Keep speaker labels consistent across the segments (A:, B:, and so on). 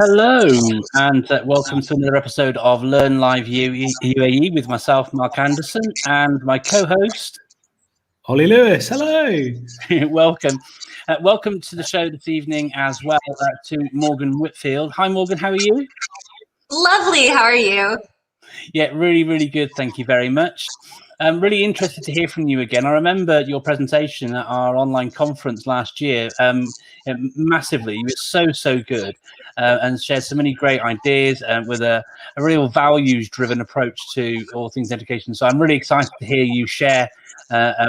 A: Hello, and welcome to another episode of Learn Live UAE with myself, Mark Anderson, and my co-host,
B: Olly Lewis. Hello.
A: Welcome. Welcome to the show this evening as well to Morgan Whitfield. Hi, Morgan. How are you?
C: Lovely. How are you?
A: Yeah, really, really good. Thank you very much. I'm really interested to hear from you again. I remember your presentation at our online conference last year massively. You were so good and shared so many great ideas with a real values-driven approach to all things education. So I'm really excited to hear you share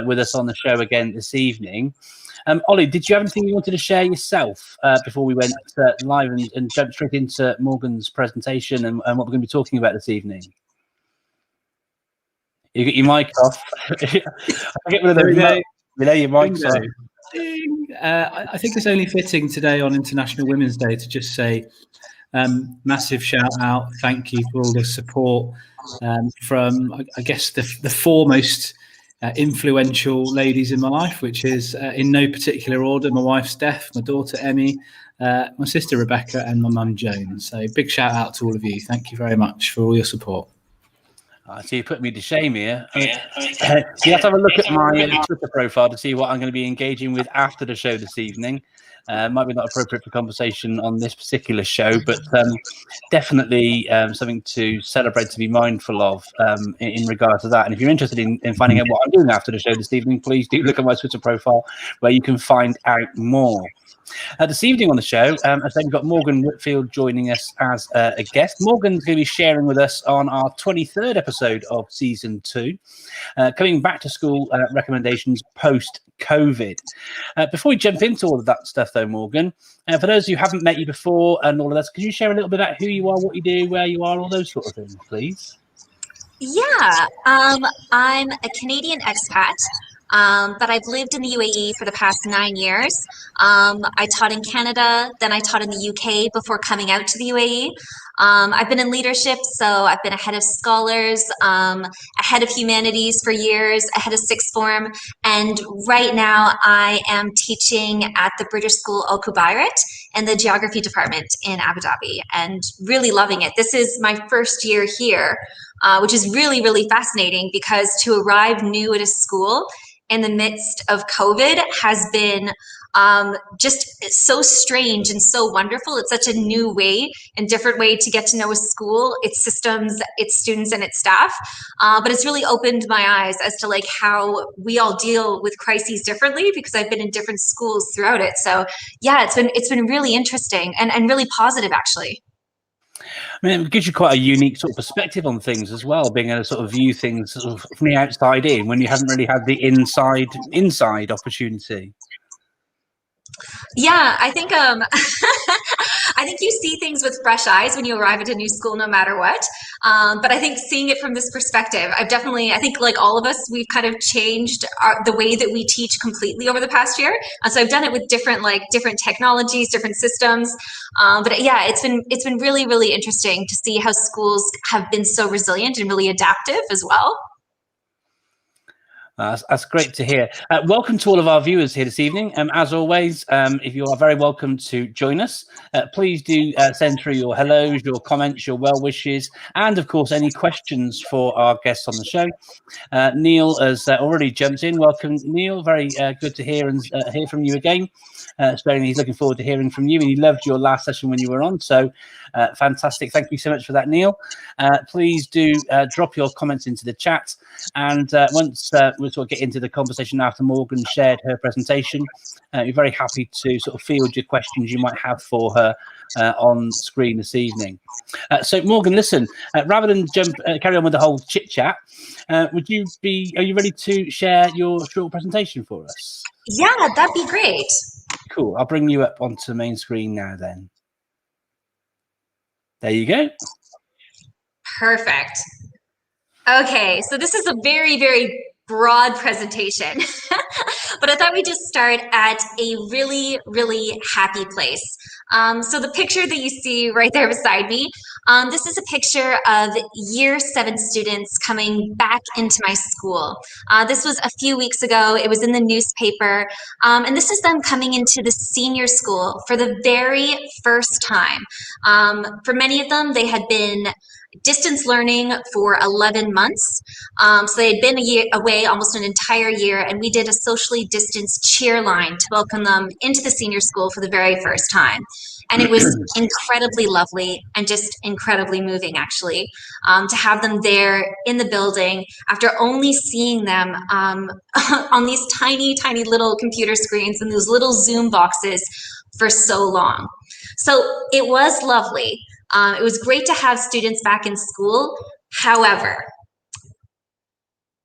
A: with us on the show again this evening. Olly, did you have anything you wanted to share yourself before we went live and jumped straight into Morgan's presentation and what we're going to be talking about this evening? You get your mic off. I get rid of the your mic's off.
B: I think it's only fitting today on International Women's Day to just say massive shout out. Thank you for all the support from, I guess, the foremost influential ladies in my life, which is in no particular order: my wife Steph, my daughter Emmy, my sister Rebecca, and my mum Joan. So big shout out to all of you. Thank you very much for all your support.
A: So you put me to shame here. You have to have a look at my Twitter profile to see what I'm going to be engaging with after the show this evening. Might be not appropriate for conversation on this particular show, but definitely something to celebrate, to be mindful of in regard to that. And if you're interested in finding out what I'm doing after the show this evening, please do look at my Twitter profile where you can find out more. This evening on the show, as I said, we've got Morgan Whitfield joining us as a guest. Morgan's going to be sharing with us on our 23rd episode of Season 2, coming back to school recommendations post-COVID. Before we jump into all of that stuff, though, Morgan, for those who haven't met you before and all of that, could you share a little bit about who you are, what you do, where you are, all those sort of things, please?
C: Yeah, I'm a Canadian expat. But I've lived in the UAE for the past 9 years. I taught in Canada, then I taught in the UK before coming out to the UAE. I've been in leadership, so I've been a head of scholars, a head of humanities for years, a head of sixth form, and right now I am teaching at the British School Al Kubayrat in the geography department in Abu Dhabi, and really loving it. This is my first year here, which is really, really fascinating because to arrive new at a school in the midst of COVID has been just so strange and so wonderful. It's such a new way and different way to get to know a school, its systems, its students, and its staff. But it's really opened my eyes as to like how we all deal with crises differently because I've been in different schools throughout it. So yeah, it's been really interesting and really positive actually.
A: I mean, it gives you quite a unique sort of perspective on things as well, being able to sort of view things sort of from the outside in when you haven't really had the inside opportunity.
C: Yeah, I think I think you see things with fresh eyes when you arrive at a new school, no matter what. But I think seeing it from this perspective, I think like all of us, we've kind of changed the way that we teach completely over the past year. And so I've done it with different technologies, different systems. But yeah, it's been really, really interesting to see how schools have been so resilient and really adaptive as well.
A: That's great to hear. Welcome to all of our viewers here this evening. As always, if you are very welcome to join us, please do send through your hellos, your comments, your well wishes, and of course, any questions for our guests on the show. Neil has already jumped in. Welcome, Neil. Very good to hear from you again. Explaining he's looking forward to hearing from you, and he loved your last session when you were on. So fantastic. Thank you so much for that, Neil. Please do drop your comments into the chat. And once we'll sort of get into the conversation after Morgan shared her presentation, we're very happy to sort of field your questions you might have for her on screen this evening. So Morgan, listen, rather than carry on with the whole chit chat, are you ready to share your short presentation for us?
C: Yeah, that'd be great.
A: Cool. I'll bring you up onto the main screen now then. There you go.
C: Perfect. Okay, so this is a very, very broad presentation, but I thought we'd just start at a really, really happy place. So the picture that you see right there beside me, This is a picture of year 7 students coming back into my school. This was a few weeks ago. It was in the newspaper. And this is them coming into the senior school for the very first time. For many of them, they had been distance learning for 11 months. So they had been away almost an entire year, and we did a socially distanced cheer line to welcome them into the senior school for the very first time. And it was incredibly lovely and just incredibly moving, actually, to have them there in the building after only seeing them on these tiny, tiny little computer screens and those little Zoom boxes for so long. So it was lovely. It was great to have students back in school. However,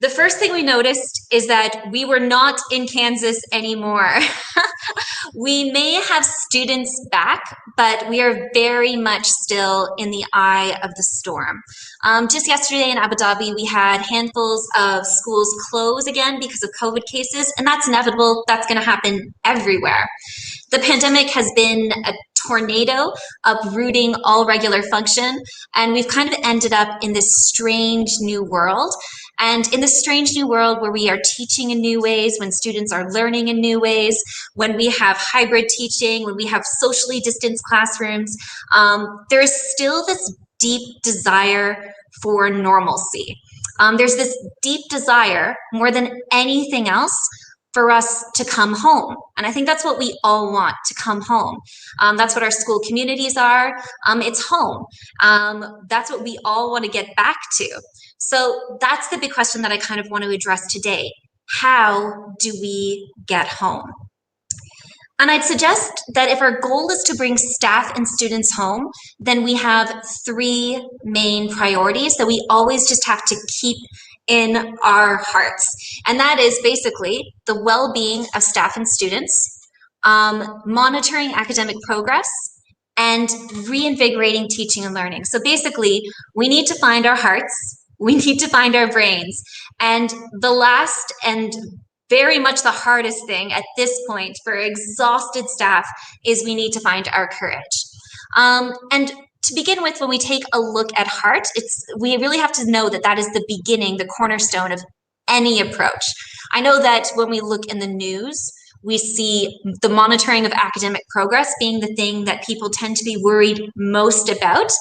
C: the first thing we noticed is that we were not in Kansas anymore. We may have students back, but we are very much still in the eye of the storm. Just yesterday in Abu Dhabi, we had handfuls of schools close again because of COVID cases, and that's inevitable. That's going to happen everywhere. The pandemic has been a tornado uprooting all regular function, and we've kind of ended up in this strange new world. And in this strange new world where we are teaching in new ways, when students are learning in new ways, when we have hybrid teaching, when we have socially distanced classrooms, there is still this deep desire for normalcy. There's this deep desire, more than anything else, for us to come home. And I think that's what we all want, to come home. That's what our school communities are. It's home. That's what we all want to get back to. So that's the big question that I kind of want to address today. How do we get home? And I'd suggest that if our goal is to bring staff and students home, then we have 3 main priorities that we always just have to keep in our hearts. And that is basically the well-being of staff and students, monitoring academic progress, and reinvigorating teaching and learning. So basically, we need to find our hearts, we need to find our brains. And the last and very much the hardest thing at this point for exhausted staff is we need to find our courage. And to begin with, when we take a look at heart, we really have to know that that is the beginning, the cornerstone of any approach. I know that when we look in the news, we see the monitoring of academic progress being the thing that people tend to be worried most about.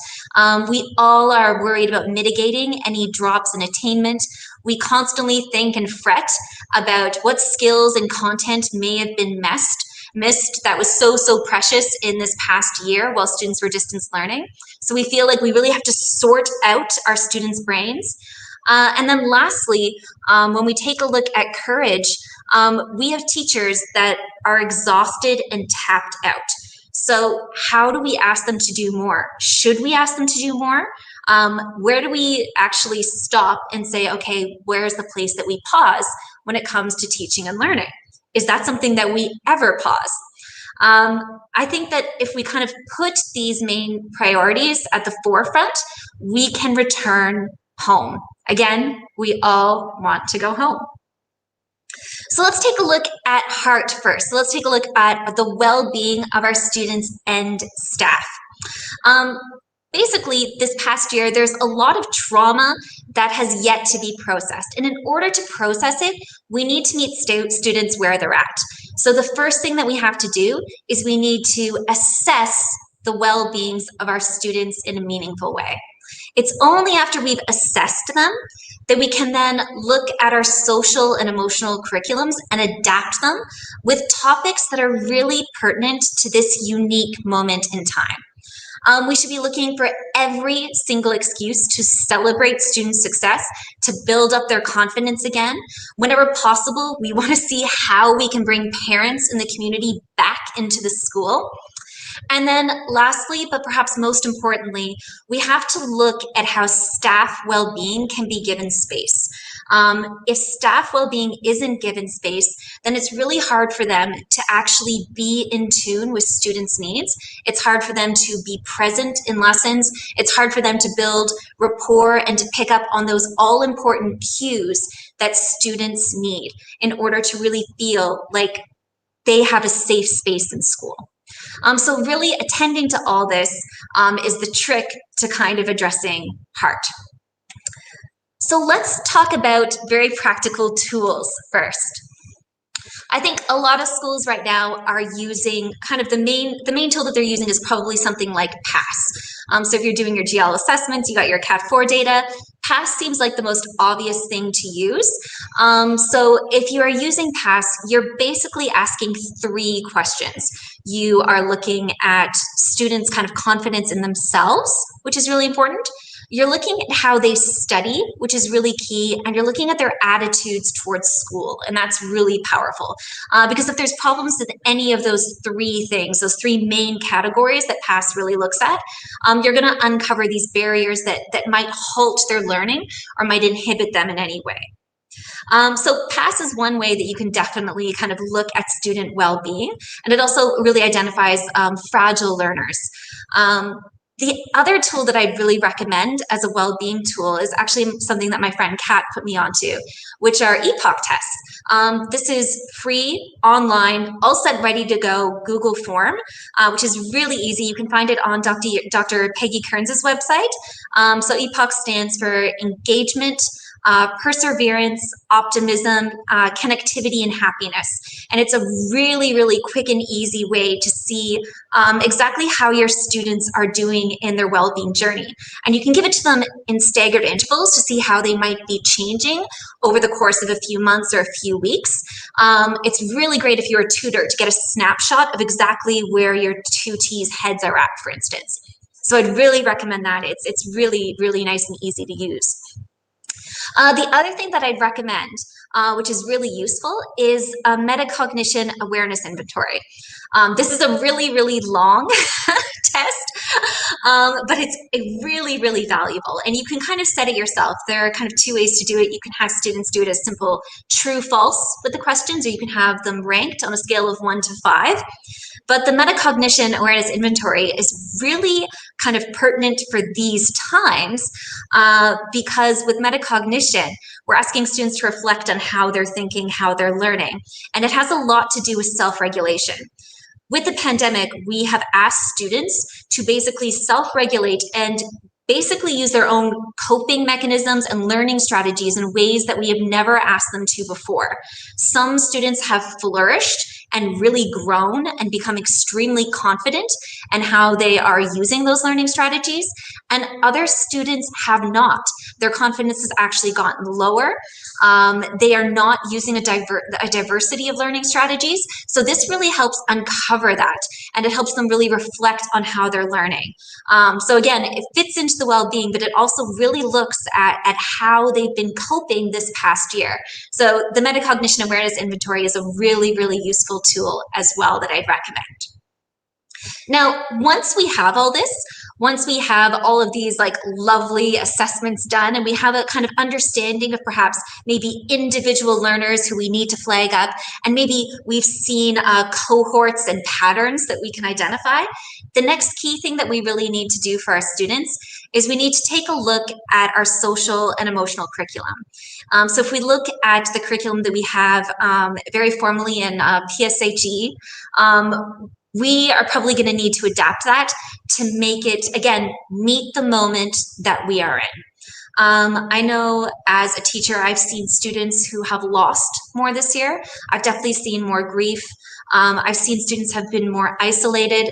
C: We all are worried about mitigating any drops in attainment. We constantly think and fret about what skills and content may have been missed that was so precious in this past year while students were distance learning. So we feel like we really have to sort out our students' brains. And then lastly, when we take a look at courage, we have teachers that are exhausted and tapped out. So how do we ask them to do more? Should we ask them to do more? Where do we actually stop and say, okay, where's the place that we pause when it comes to teaching and learning? Is that something that we ever pause? I think that if we kind of put these main priorities at the forefront, we can return home. Again, we all want to go home. So let's take a look at heart first. So let's take a look at the well-being of our students and staff. Basically, this past year, there's a lot of trauma that has yet to be processed. And in order to process it, we need to meet students where they're at. So the first thing that we have to do is we need to assess the well-beings of our students in a meaningful way. It's only after we've assessed them that we can then look at our social and emotional curriculums and adapt them with topics that are really pertinent to this unique moment in time. We should be looking for every single excuse to celebrate student success, to build up their confidence again. Whenever possible, we want to see how we can bring parents in the community back into the school. And then lastly, but perhaps most importantly, we have to look at how staff well-being can be given space. If staff well-being isn't given space, then it's really hard for them to actually be in tune with students' needs. It's hard for them to be present in lessons. It's hard for them to build rapport and to pick up on those all-important cues that students need in order to really feel like they have a safe space in school. So really attending to all this is the trick to kind of addressing heart. So let's talk about very practical tools first. I think a lot of schools right now are using kind of the main tool that they're using is probably something like PASS. So if you're doing your GL assessments, you got your CAT4 data. PASS seems like the most obvious thing to use. So if you are using PASS, you're basically asking 3 questions. You are looking at students' kind of confidence in themselves, which is really important. You're looking at how they study, which is really key, and you're looking at their attitudes towards school, and that's really powerful. Because if there's problems with any of those 3 things, those 3 main categories that PASS really looks at, you're going to uncover these barriers that might halt their learning or might inhibit them in any way. So PASS is one way that you can definitely kind of look at student well-being, and it also really identifies fragile learners. The other tool that I'd really recommend as a well-being tool is actually something that my friend Kat put me onto, which are epoch tests. This is free, online, all set, ready to go Google form, which is really easy. You can find it on Dr. Peggy Kearns' website. So epoch stands for engagement, perseverance, optimism, connectivity, and happiness. And it's a really, really quick and easy way to see exactly how your students are doing in their well-being journey. And you can give it to them in staggered intervals to see how they might be changing over the course of a few months or a few weeks. It's really great if you're a tutor to get a snapshot of exactly where your tutees' heads are at, for instance. So I'd really recommend that. It's really, really nice and easy to use. The other thing that I'd recommend, which is really useful, is a metacognition awareness inventory. This is a really, really long test, but it's really, really valuable. And you can kind of set it yourself. There are kind of 2 ways to do it. You can have students do it as simple true, false with the questions, or you can have them ranked on a scale of 1 to 5. But the metacognition awareness inventory is really kind of pertinent for these times because with metacognition, we're asking students to reflect on how they're thinking, how they're learning. And it has a lot to do with self-regulation. With the pandemic, we have asked students to basically self-regulate and basically use their own coping mechanisms and learning strategies in ways that we have never asked them to before. Some students have flourished and really grown and become extremely confident in how they are using those learning strategies, and other students have not. Their confidence has actually gotten lower. They are not using a diversity of learning strategies. So this really helps uncover that, and it helps them really reflect on how they're learning. So again, it fits into the well-being, but it also really looks at how they've been coping this past year. So the metacognition awareness inventory is a really, really useful tool as well that I'd recommend. Now, once we have all this, once we have all of these like lovely assessments done, and we have a kind of understanding of perhaps maybe individual learners who we need to flag up, and maybe we've seen cohorts and patterns that we can identify, the next key thing that we really need to do for our students is we need to take a look at our social and emotional curriculum. So if we look at the curriculum that we have very formally in PSHE, we are probably going to need to adapt that to make it, again, meet the moment that we are in. I know as a teacher, I've seen students who have lost more this year. I've definitely seen more grief. I've seen students have been more isolated.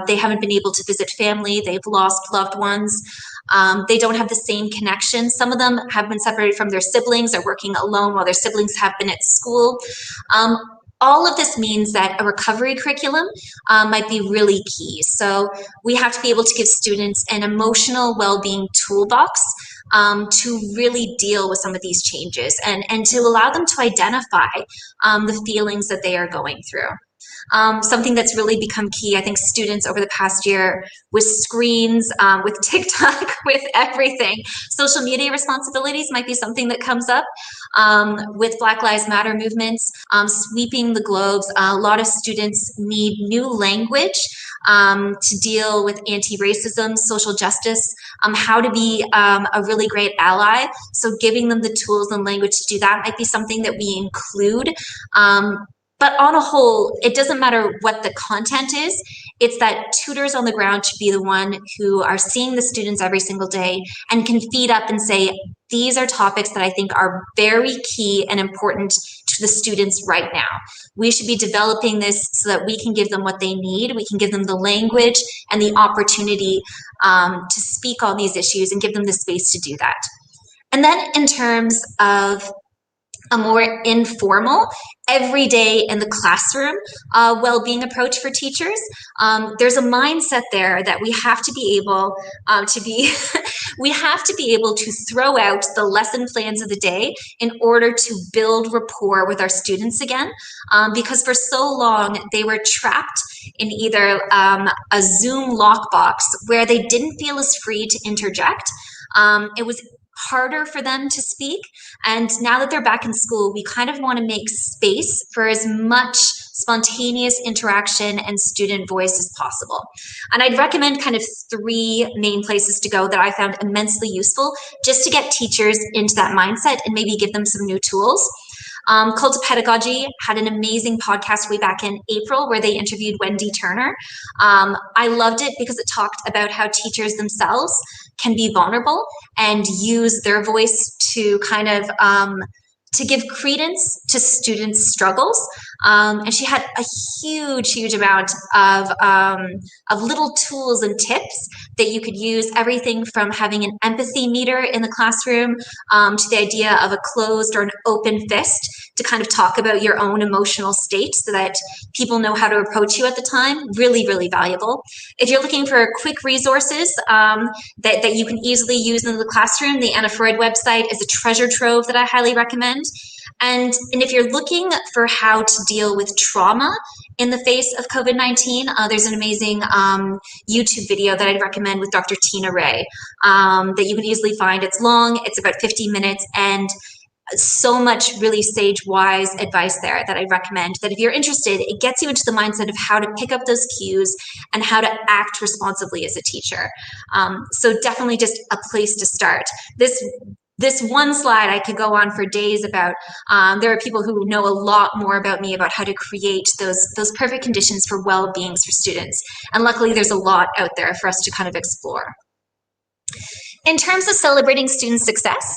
C: They haven't been able to visit family. They've lost loved ones. They don't have the same connection. Some of them have been separated from their siblings, are working alone while their siblings have been at school. All of this means that a recovery curriculum might be really key. So we have to be able to give students an emotional well-being toolbox to really deal with some of these changes and to allow them to identify the feelings that they are going through. Something that's really become key, I think students over the past year with screens, with TikTok, with everything, social media responsibilities might be something that comes up. With Black Lives Matter movements, sweeping the globes, a lot of students need new language to deal with anti-racism, social justice, how to be a really great ally. So giving them the tools and language to do that might be something that we include But on a whole, it doesn't matter what the content is. It's that tutors on the ground should be the one who are seeing the students every single day and can feed up and say, these are topics that I think are very key and important to the students right now. We should be developing this so that we can give them what they need. We can give them the language and the opportunity to speak on these issues and give them the space to do that. And then in terms of a more informal, every day in the classroom well-being approach for teachers. There's a mindset there that we have to be able we have to be able to throw out the lesson plans of the day in order to build rapport with our students again, because for so long they were trapped in either a Zoom lockbox where they didn't feel as free to interject. It was harder for them to speak. And now that they're back in school, we kind of want to make space for as much spontaneous interaction and student voice as possible. And I'd recommend kind of 3 main places to go that I found immensely useful just to get teachers into that mindset and maybe give them some new tools. Cult of Pedagogy had an amazing podcast way back in April where they interviewed Wendy Turner. I loved it because it talked about how teachers themselves can be vulnerable and use their voice to kind of to give credence to students' struggles. And she had a huge amount of little tools and tips that you could use, everything from having an empathy meter in the classroom to the idea of a closed or an open fist to kind of talk about your own emotional state so that people know how to approach you at the time. Really valuable. If you're looking for quick resources that you can easily use in the classroom, the Anna Freud website is a treasure trove that I highly recommend. And if you're looking for how to deal with trauma in the face of COVID-19, there's an amazing YouTube video that I'd recommend with Dr. Tina Ray that you can easily find. It's long, it's about 15 minutes, and so much really sage-wise advice there that I recommend, that if you're interested, it gets you into the mindset of how to pick up those cues and how to act responsibly as a teacher. So definitely just a place to start. This one slide I could go on for days about. There are people who know a lot more about me about how to create those perfect conditions for well-beings for students. And luckily there's a lot out there for us to kind of explore. In terms of celebrating student success,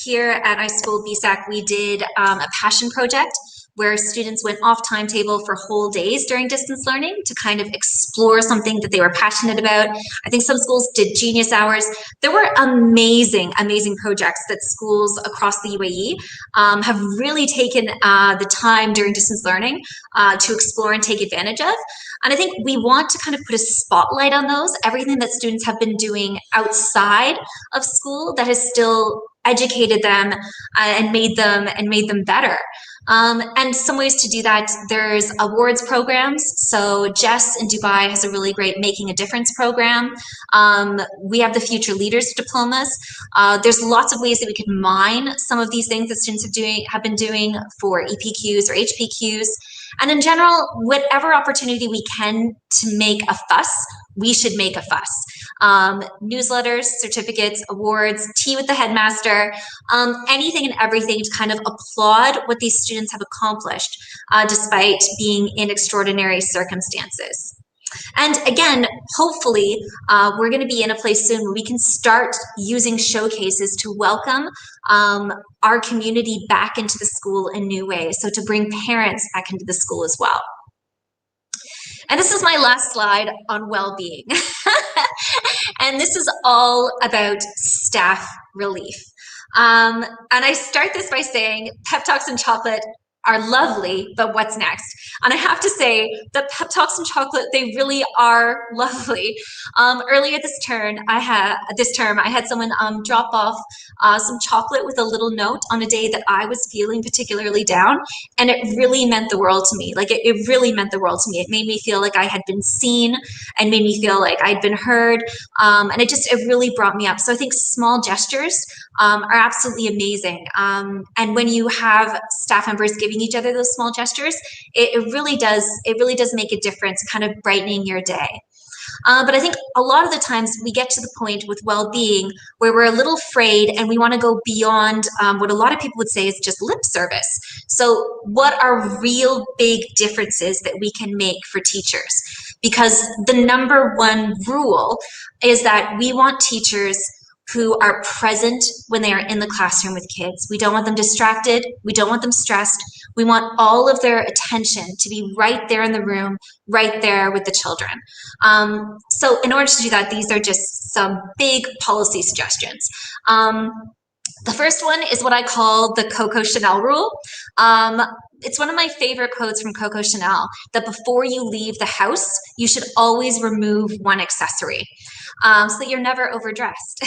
C: here at iSchool BSAC, we did a passion project where students went off timetable for whole days during distance learning to kind of explore something that they were passionate about. I think some schools did genius hours. There were amazing projects that schools across the UAE have really taken the time during distance learning to explore and take advantage of. And I think we want to kind of put a spotlight on those, everything that students have been doing outside of school that has still educated them and made them better. And some ways to do that, there's awards programs. So Jess in Dubai has a really great Making a Difference program. We have the Future Leaders diplomas. There's lots of ways that we can mine some of these things that students have been doing for EPQs or HPQs. And in general, whatever opportunity we can to make a fuss, we should make a fuss. Newsletters, certificates, awards, tea with the headmaster, anything and everything to kind of applaud what these students have accomplished despite being in extraordinary circumstances. And again, hopefully, we're going to be in a place soon where we can start using showcases to welcome our community back into the school in new ways. So to bring parents back into the school as well. And this is my last slide on well-being. And this is all about staff relief. And I start this by saying pep talks and chocolate are lovely, but what's next? And I have to say the pep talks and chocolate, they really are lovely. Earlier this term, I had someone drop off some chocolate with a little note on a day that I was feeling particularly down, and it really meant the world to me. Like it really meant the world to me. It made me feel like I had been seen and made me feel like I'd been heard, and it really brought me up. So I think small gestures are absolutely amazing. And when you have staff members giving each other those small gestures, it really does make a difference, kind of brightening your day. But I think a lot of the times we get to the point with well-being where we're a little afraid and we want to go beyond what a lot of people would say is just lip service. So what are real big differences that we can make for teachers? Because the number one rule is that we want teachers who are present when they are in the classroom with kids. We don't want them distracted. We don't want them stressed. We want all of their attention to be right there in the room, right there with the children. So in order to do that, these are just some big policy suggestions. The first one is what I call the Coco Chanel rule. It's one of my favorite quotes from Coco Chanel, that before you leave the house, you should always remove one accessory, so that you're never overdressed.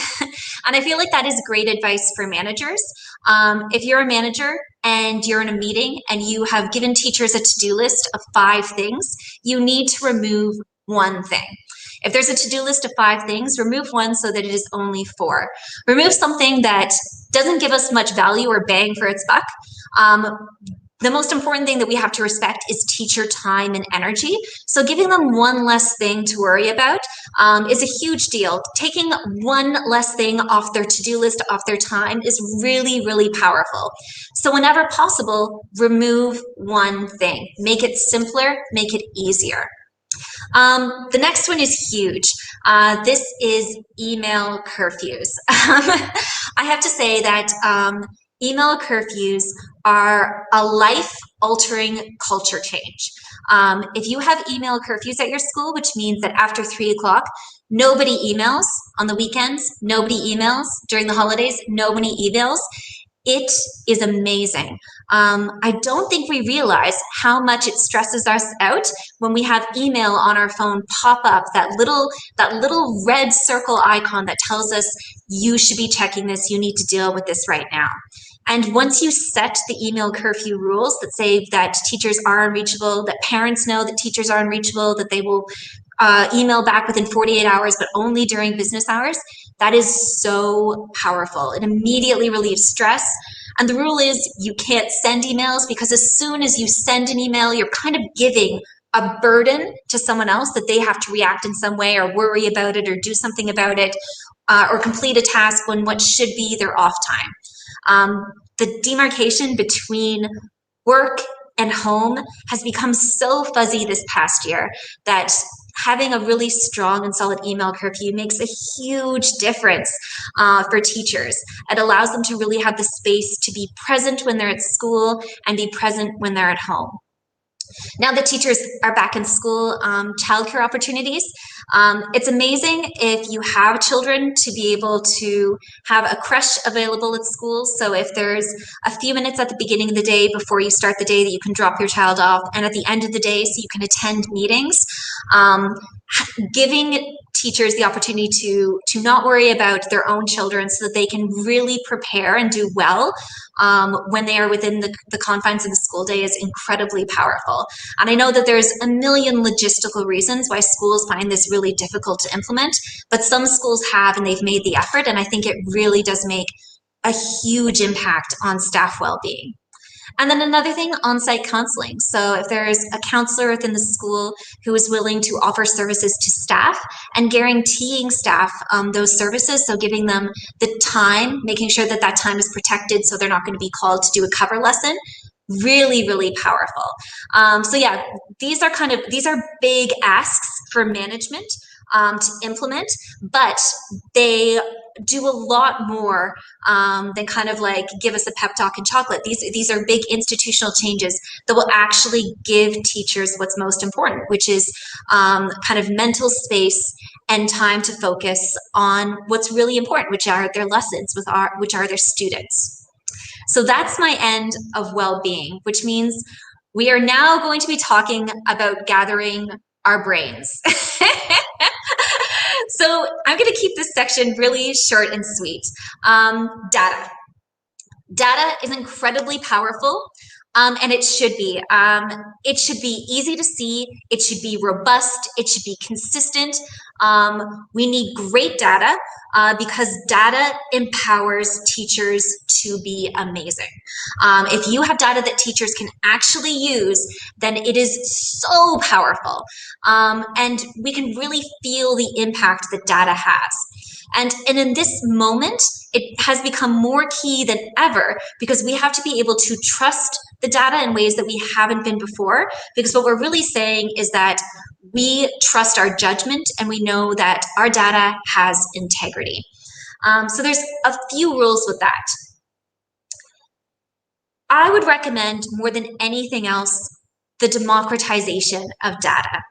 C: And I feel like that is great advice for managers. If you're a manager and you're in a meeting and you have given teachers a to-do list of 5 things, you need to remove one thing. If there's a to-do list of 5 things, remove one so that it is only 4. Remove something that doesn't give us much value or bang for its buck. The most important thing that we have to respect is teacher time and energy. So giving them one less thing to worry about is a huge deal. Taking one less thing off their to-do list, off their time, is really, really powerful. So whenever possible, remove one thing. Make it simpler, make it easier. The next one is huge. This is email curfews. I have to say that email curfews are a life-altering culture change. If you have email curfews at your school, which means that after 3 o'clock, nobody emails on the weekends, nobody emails during the holidays, nobody emails, it is amazing. I don't think we realize how much it stresses us out when we have email on our phone pop up, that little red circle icon that tells us you should be checking this, you need to deal with this right now. And once you set the email curfew rules that say that teachers are unreachable, that parents know that teachers are unreachable, that they will email back within 48 hours, but only during business hours, that is so powerful. It immediately relieves stress. And the rule is you can't send emails, because as soon as you send an email, you're kind of giving a burden to someone else that they have to react in some way or worry about it or do something about it or complete a task when what should be their off time. The demarcation between work and home has become so fuzzy this past year that having a really strong and solid email curfew makes a huge difference for teachers. It allows them to really have the space to be present when they're at school and be present when they're at home. Now that teachers are back in school, childcare opportunities. It's amazing if you have children to be able to have a creche available at school. So if there's a few minutes at the beginning of the day before you start the day that you can drop your child off, and at the end of the day so you can attend meetings, giving teachers the opportunity to not worry about their own children so that they can really prepare and do well when they are within the confines of the school day is incredibly powerful. And I know that there's a million logistical reasons why schools find this really difficult to implement, but some schools have, and they've made the effort, and I think it really does make a huge impact on staff well-being. And then another thing, on-site counseling. So if there's a counselor within the school who is willing to offer services to staff and guaranteeing staff those services, so giving them the time, making sure that that time is protected so they're not going to be called to do a cover lesson, really, really powerful. So yeah, these are big asks for management to implement, but they do a lot more than kind of like give us a pep talk and chocolate. These are big institutional changes that will actually give teachers what's most important, which is kind of mental space and time to focus on what's really important, which are their lessons, which are their students. So that's my end of well-being, which means we are now going to be talking about gathering our brains. So I'm going to keep this section really short and sweet. Data. Data is incredibly powerful. And it should be. It should be easy to see. It should be robust. It should be consistent. We need great data because data empowers teachers to be amazing. If you have data that teachers can actually use, then it is so powerful. And we can really feel the impact that data has. And in this moment, it has become more key than ever because we have to be able to trust the data in ways that we haven't been before, because what we're really saying is that we trust our judgment and we know that our data has integrity. So there's a few rules with that. I would recommend more than anything else the democratization of data.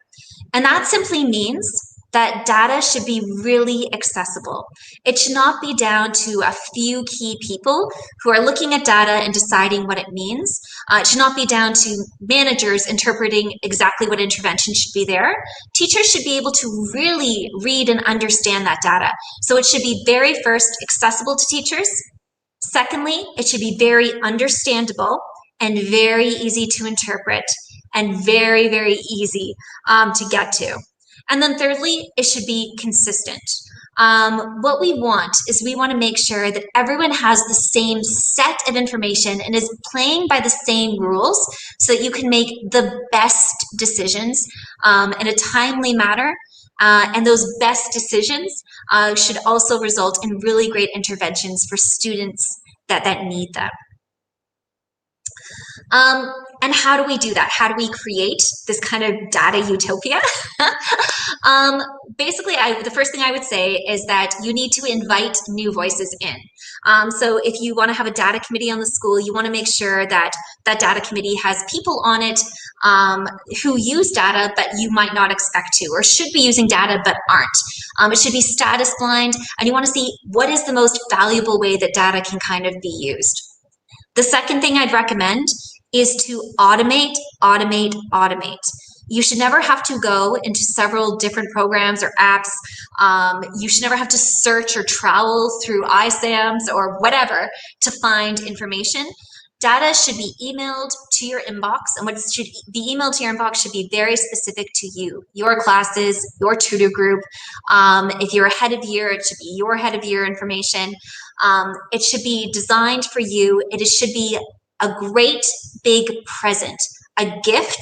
C: And that simply means that data should be really accessible. It should not be down to a few key people who are looking at data and deciding what it means. It should not be down to managers interpreting exactly what intervention should be there. Teachers should be able to really read and understand that data. So it should be very first accessible to teachers. Secondly, it should be very understandable and very easy to interpret and very, very easy to get to. And then thirdly, it should be consistent. What we want is we want to make sure that everyone has the same set of information and is playing by the same rules so that you can make the best decisions in a timely manner. And those best decisions should also result in really great interventions for students that need them. And how do we do that? How do we create this kind of data utopia? Basically, the first thing I would say is that you need to invite new voices in. So if you want to have a data committee on the school, you want to make sure that that data committee has people on it who use data but you might not expect to, or should be using data but aren't. It should be status blind, and you want to see what is the most valuable way that data can kind of be used. The second thing I'd recommend is to automate, automate, automate. You should never have to go into several different programs or apps. You should never have to search or travel through iSAMs or whatever to find information. Data should be emailed to your inbox, and what should be emailed to your inbox should be very specific to you, your classes, your tutor group. If you're a head of year, it should be your head of year information. It should be designed for you. It should be a great big present, a gift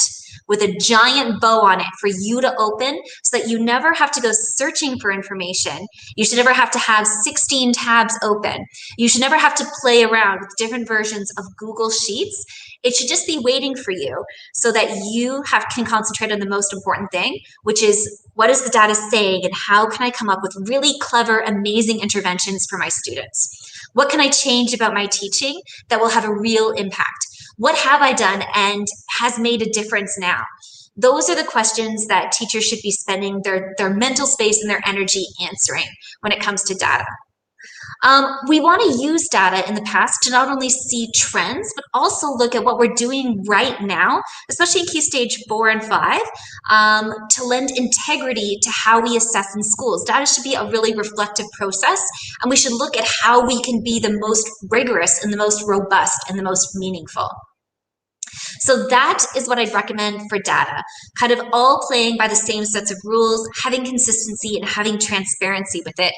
C: with a giant bow on it for you to open so that you never have to go searching for information. You should never have to have 16 tabs open. You should never have to play around with different versions of Google Sheets. It should just be waiting for you so that you can concentrate on the most important thing, which is what is the data saying and how can I come up with really clever, amazing interventions for my students? What can I change about my teaching that will have a real impact? What have I done and has made a difference now? Those are the questions that teachers should be spending their mental space and their energy answering when it comes to data. We want to use data in the past to not only see trends, but also look at what we're doing right now, especially in key stage 4 and 5, to lend integrity to how we assess in schools. Data should be a really reflective process, and we should look at how we can be the most rigorous and the most robust and the most meaningful. So that is what I'd recommend for data, kind of all playing by the same sets of rules, having consistency and having transparency with it,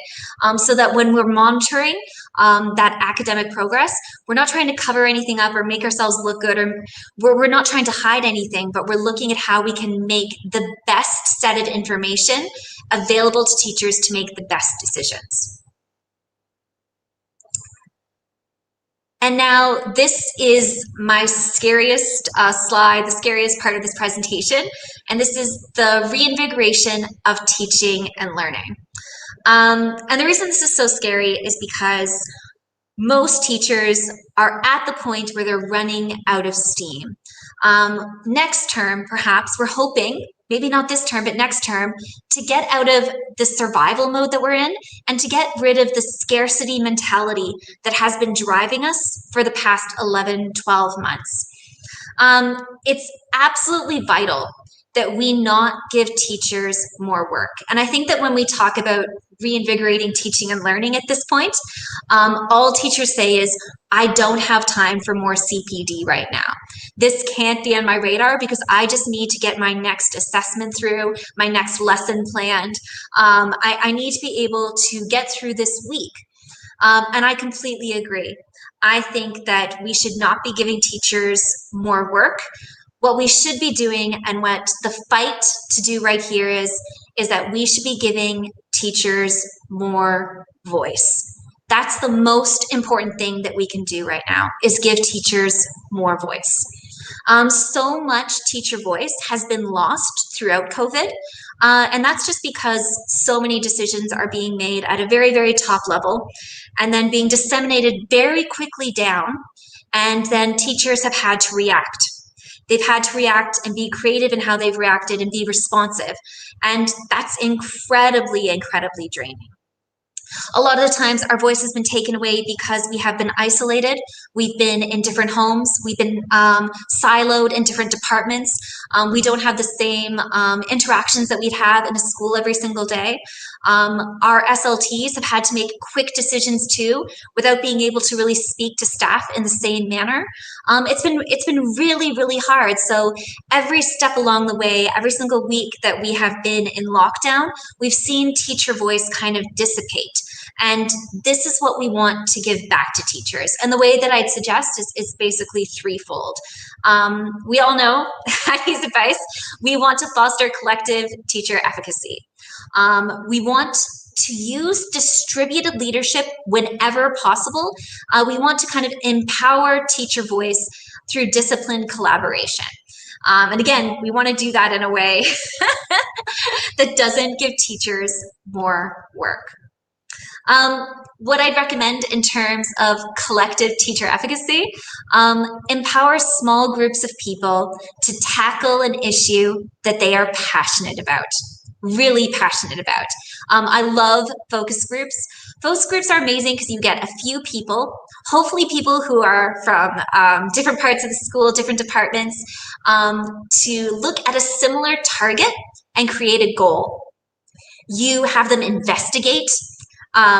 C: so that when we're monitoring that academic progress, we're not trying to cover anything up or make ourselves look good, or we're not trying to hide anything, but we're looking at how we can make the best set of information available to teachers to make the best decisions. And now this is my scariest slide, the scariest part of this presentation, and this is the reinvigoration of teaching and learning. And the reason this is so scary is because most teachers are at the point where they're running out of steam. Next term, perhaps, we're hoping, maybe not this term, but next term, to get out of the survival mode that we're in and to get rid of the scarcity mentality that has been driving us for the past 11, 12 months. It's absolutely vital that we not give teachers more work. And I think that when we talk about reinvigorating teaching and learning at this point. All teachers say is, I don't have time for more CPD right now. This can't be on my radar because I just need to get my next assessment through, my next lesson planned. I need to be able to get through this week. And I completely agree. I think that we should not be giving teachers more work. What we should be doing, and what the fight to do right here is that we should be giving teachers more voice. That's the most important thing that we can do right now, is give teachers more voice. So much teacher voice has been lost throughout COVID, and that's just because so many decisions are being made at a very, very top level and then being disseminated very quickly down, and then teachers have had to react. They've had to react and be creative in how they've reacted and be responsive, and that's incredibly, incredibly draining. A lot of the times our voice has been taken away because we have been isolated. We've been in different homes. We've been siloed in different departments. We don't have the same interactions that we'd have in a school every single day. Our SLTs have had to make quick decisions too, without being able to really speak to staff in the same manner. It's been really, really hard. So every step along the way, every single week that we have been in lockdown, we've seen teacher voice kind of dissipate. And this is what we want to give back to teachers. And the way that I'd suggest is basically threefold. We all know, Hattie's advice, we want to foster collective teacher efficacy. We want to use distributed leadership whenever possible. We want to kind of empower teacher voice through disciplined collaboration. And again, we want to do that in a way that doesn't give teachers more work. What I'd recommend in terms of collective teacher efficacy, empower small groups of people to tackle an issue that they are passionate about, really passionate about. I love focus groups. Focus groups are amazing because you get a few people, hopefully people who are from different parts of the school, different departments, to look at a similar target and create a goal. You have them investigate.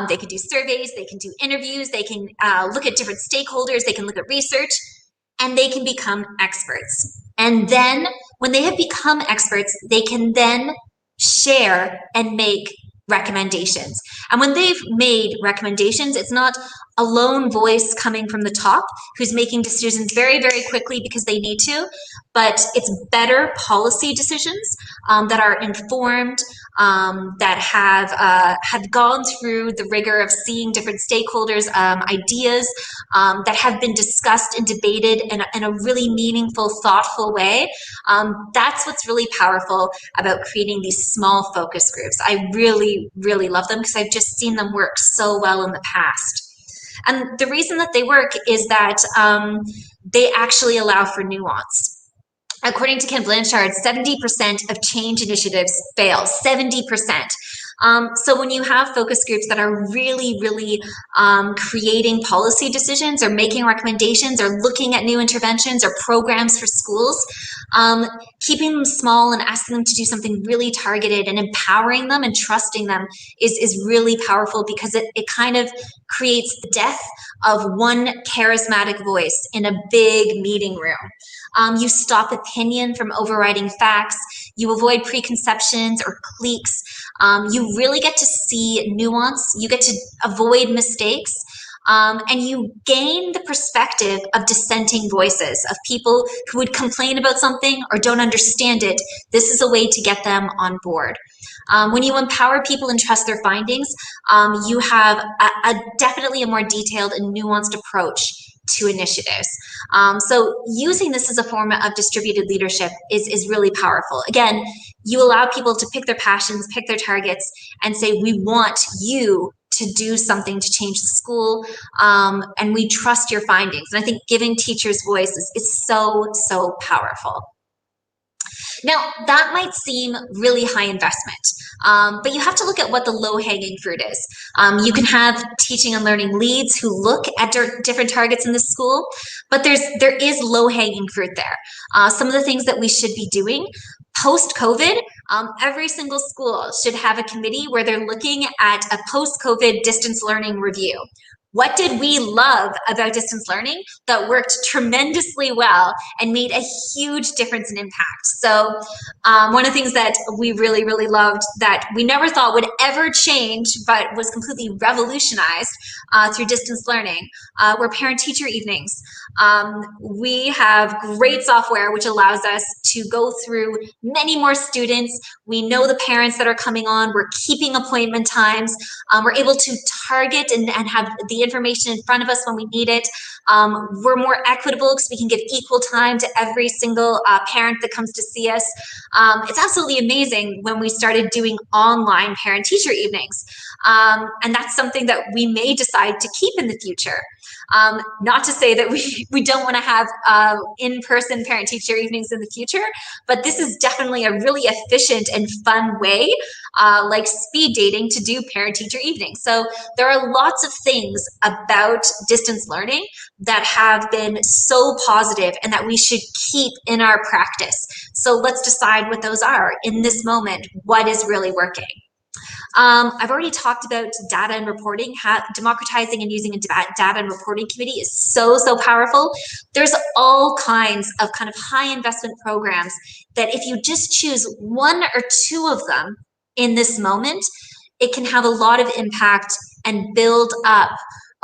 C: They can do surveys, they can do interviews, they can look at different stakeholders, they can look at research, and they can become experts. And then when they have become experts, they can then share and make recommendations. And when they've made recommendations, it's not a lone voice coming from the top who's making decisions very, very quickly because they need to, but it's better policy decisions that are informed, that have gone through the rigor of seeing different stakeholders' ideas, that have been discussed and debated in a really meaningful, thoughtful way. That's what's really powerful about creating these small focus groups. I really, really love them because I've just seen them work so well in the past. And the reason that they work is that they actually allow for nuance. According to Ken Blanchard, 70% of change initiatives fail, 70%. So when you have focus groups that are really, really creating policy decisions or making recommendations or looking at new interventions or programs for schools, keeping them small and asking them to do something really targeted and empowering them and trusting them is really powerful because it kind of creates the death of one charismatic voice in a big meeting room. You stop opinion from overriding facts. You avoid preconceptions or cliques. You really get to see nuance. You get to avoid mistakes. And you gain the perspective of dissenting voices, of people who would complain about something or don't understand it. This is a way to get them on board. When you empower people and trust their findings, you have definitely a more detailed and nuanced approach to initiatives. So using this as a form of distributed leadership is really powerful. Again, you allow people to pick their passions, pick their targets, and say, we want you to do something to change the school, and we trust your findings. And I think giving teachers voice is so, so powerful. Now, that might seem really high investment, but you have to look at what the low-hanging fruit is. You can have teaching and learning leads who look at different targets in the school, but there is low-hanging fruit there. Some of the things that we should be doing post-COVID, every single school should have a committee where they're looking at a post-COVID distance learning review. What did we love about distance learning that worked tremendously well and made a huge difference and impact? So one of the things that we really, really loved that we never thought would ever change, but was completely revolutionized through distance learning, were parent-teacher evenings. We have great software which allows us to go through many more students. We know the parents that are coming on. We're keeping appointment times. We're able to target and have the information in front of us when we need it. We're more equitable because we can give equal time to every single parent that comes to see us. It's absolutely amazing when we started doing online parent-teacher evenings. And that's something that we may decide to keep in the future. Not to say that we don't want to have in-person parent-teacher evenings in the future, but this is definitely a really efficient and fun way, like speed dating, to do parent-teacher evenings. So there are lots of things about distance learning that have been so positive and that we should keep in our practice. So let's decide what those are in this moment. What is really working? I've already talked about data and reporting. Democratizing and using a data and reporting committee is so, so powerful. There's all kinds of kind of high investment programs that if you just choose one or two of them in this moment, it can have a lot of impact and build up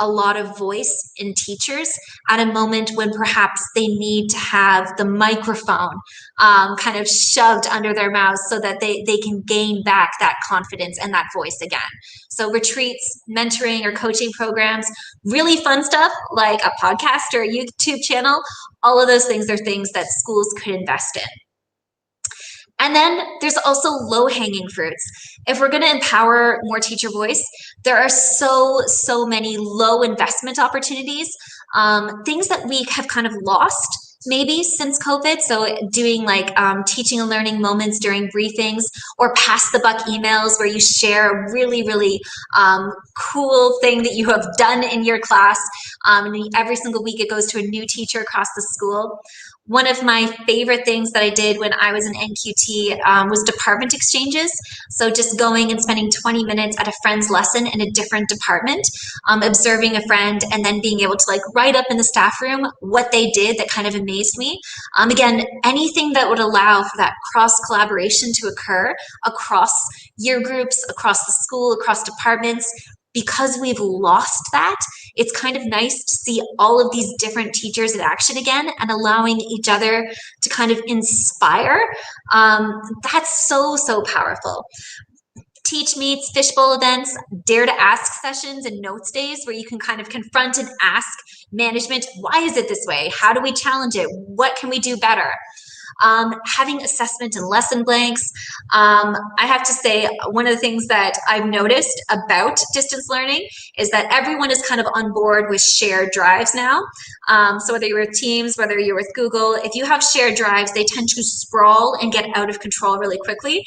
C: a lot of voice in teachers at a moment when perhaps they need to have the microphone kind of shoved under their mouths so that they can gain back that confidence and that voice again. So retreats, mentoring or coaching programs, really fun stuff like a podcast or a YouTube channel, all of those things are things that schools could invest in. And then there's also low-hanging fruits. If we're going to empower more teacher voice, there are so many low investment opportunities, things that we have kind of lost maybe since COVID. So doing like teaching and learning moments during briefings or pass the buck emails where you share a really, really cool thing that you have done in your class. And every single week it goes to a new teacher across the school. One of my favorite things that I did when I was in NQT was department exchanges. So just going and spending 20 minutes at a friend's lesson in a different department, observing a friend and then being able to like write up in the staff room what they did that kind of amazed me. Again, anything that would allow for that cross collaboration to occur across year groups, across the school, across departments. Because we've lost that, it's kind of nice to see all of these different teachers in action again and allowing each other to kind of inspire. That's so, so powerful. Teach meets, fishbowl events, dare to ask sessions and notes days where you can kind of confront and ask management, why is it this way? How do we challenge it? What can we do better? Having assessment and lesson blanks. I have to say, one of the things that I've noticed about distance learning is that everyone is kind of on board with shared drives now. So whether you're with Teams, whether you're with Google, if you have shared drives, they tend to sprawl and get out of control really quickly.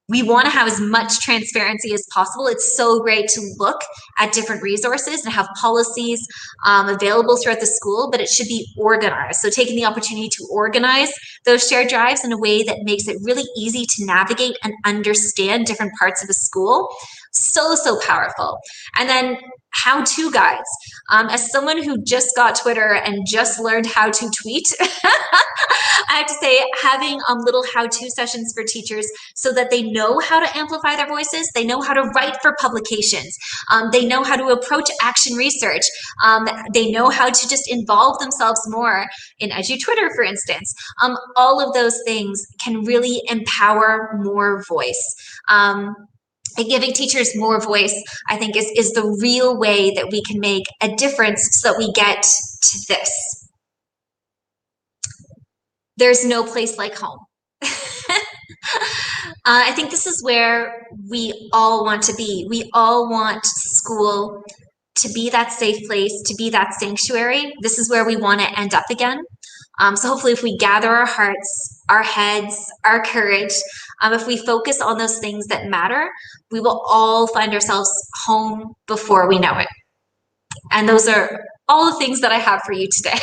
C: We want to have as much transparency as possible. It's so great to look at different resources and have policies available throughout the school, but it should be organized. So taking the opportunity to organize those shared drives in a way that makes it really easy to navigate and understand different parts of a school. So, so powerful. And then how-to guides. As someone who just got Twitter and just learned how to tweet, I have to say having little how-to sessions for teachers so that they know how to amplify their voices, they know how to write for publications, they know how to approach action research, they know how to just involve themselves more in EduTwitter, for instance. All of those things can really empower more voice. And giving teachers more voice, I think, is the real way that we can make a difference so that we get to this. There's no place like home. I think this is where we all want to be. We all want school to be that safe place, to be that sanctuary. This is where we want to end up again. So hopefully if we gather our hearts, our heads, our courage, if we focus on those things that matter, we will all find ourselves home before we know it. And those are all the things that I have for you today.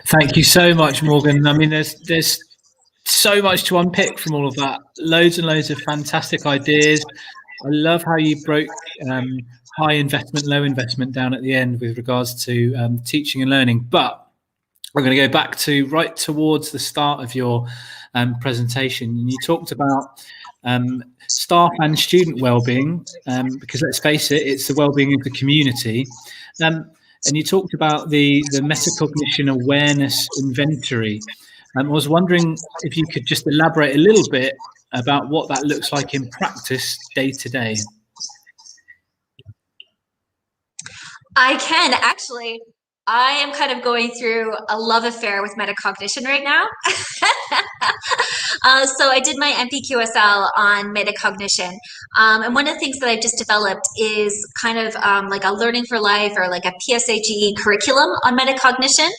B: Thank you so much, Morgan. I mean, there's so much to unpick from all of that. Loads and loads of fantastic ideas. I love how you broke high investment, low investment down at the end with regards to teaching and learning. But we're going to go back to right towards the start of your presentation. And you talked about staff and student wellbeing, because let's face it, it's the wellbeing of the community. And you talked about the metacognition awareness inventory. I was wondering if you could just elaborate a little bit about what that looks like in practice day to day.
C: I can actually. I am kind of going through a love affair with metacognition right now. So I did my MPQSL on metacognition. And one of the things that I've just developed is kind of like a learning for life or like a PSHE curriculum on metacognition.